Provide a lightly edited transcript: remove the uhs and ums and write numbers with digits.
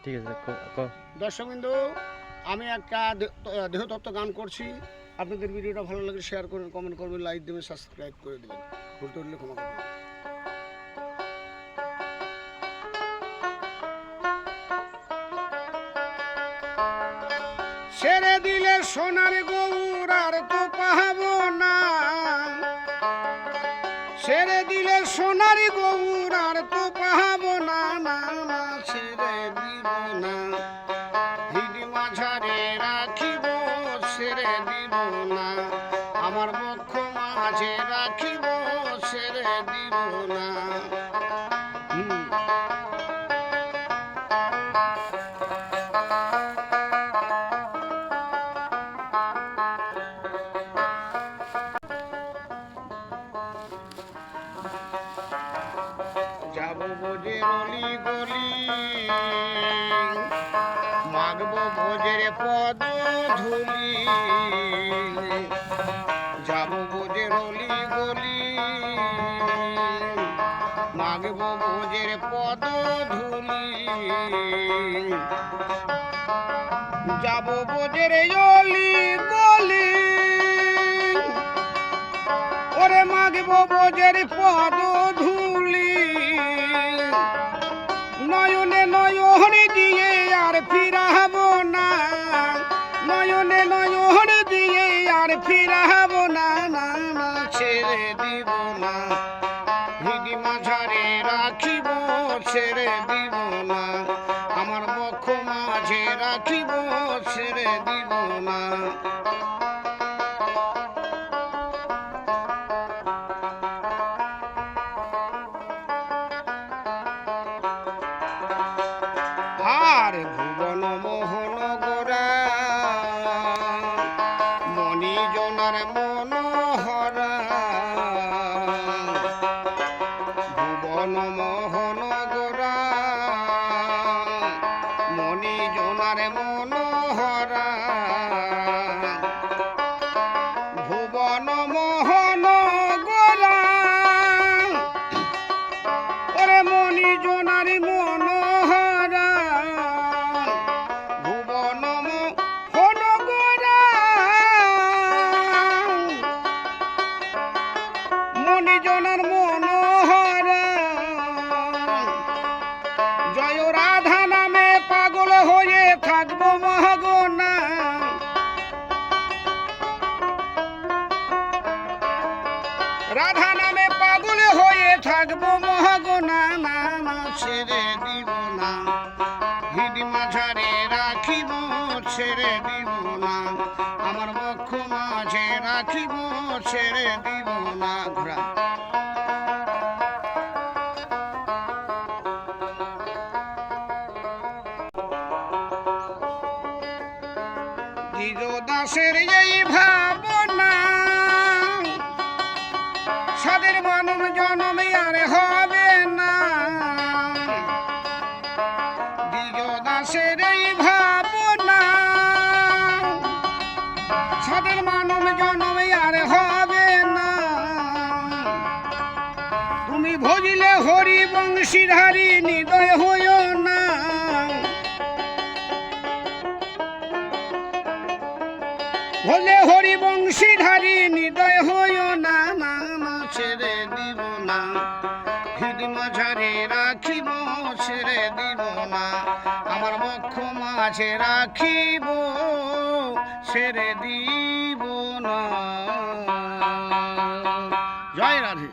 ঠিক আছে দর্শকবৃন্দু, আমি একটা দেহতত্ত্ব গান করছি। আপনাদের ভিডিওটা ভালো লাগলে শেয়ার করবেন, কমেন্ট করবেন, লাইক দেবেন, সাবস্ক্রাইব করে দেবেন। ভুল করলে ক্ষমা করবেন। ছেড়ে দিলে সোনার গৌর আর তো পাবো না, ছেড়ে দিলে সোনার গৌর আর তো পাবো না, না না ছেড়ে দিব না, হিডি মাঝারে রাখিব, ছেড়ে দিব না, আমার বক্ষ মাঝে রাখিব, ছেড়ে দিব না। যাব বোঝের অলি গলি, মাগব বোঝের পদ ধুলি, যাব বোঝের অলি গলি, মাগব বোঝের পদ ধুলি, যাব বোঝের অলি গলি, ওরে মাগব বোঝের পদ ধুলি, নয়নে নয়ন দিয়ে আর ফিরাবো না, নয়নে নয়ন দিয়ে আর ফিরাবো না, না না ছেড়ে দিব না, হিডি মাঝারে রাখিব, ছেড়ে দিব না, আমার বক্ষ মাঝে রাখিব, ছেড়ে দিব না। আর ভুবন মোহন গোরা, মণিজনার মনোহরা, ভুবন মোহন গোরা, মণিজনার মনোহরা, ভুবন মোহন গোরা, ওরে মণিজনার মনোহরা, ভুবন মোহন গোরা, মণিজনার মনোহরা, জয় রাধা নামে পাগল হয়ে থাকবো মহাগনা, রাধা নামে পাগল হয়ে থাকবো মহাগনা, না না ছেড়ে দিব না, হিডি মাঝারে রাখিব, ছেড়ে দিব না, আমার বক্ষ মাঝে রাখিব, ছেড়ে দিব না। ঘোড়া দ্বিজ দাসের এই ভাবনা, সাদের মানব জনমে আর হবে না, দ্বিজ দাসের এই ভাবনা, সাদের মানব জনমে আর হবে না, তুমি ভজিলে হরি বংশীধারী নিদয় হইও না, ভজলে হরি বংশীধারী নিদয় হইও না, না না ছেড়ে দিব না, হিডি মাঝারে রাখিব, ছেড়ে দিব না, আমার বক্ষ মাঝে রাখিব, ছেড়ে দিব না। জয় রাধে।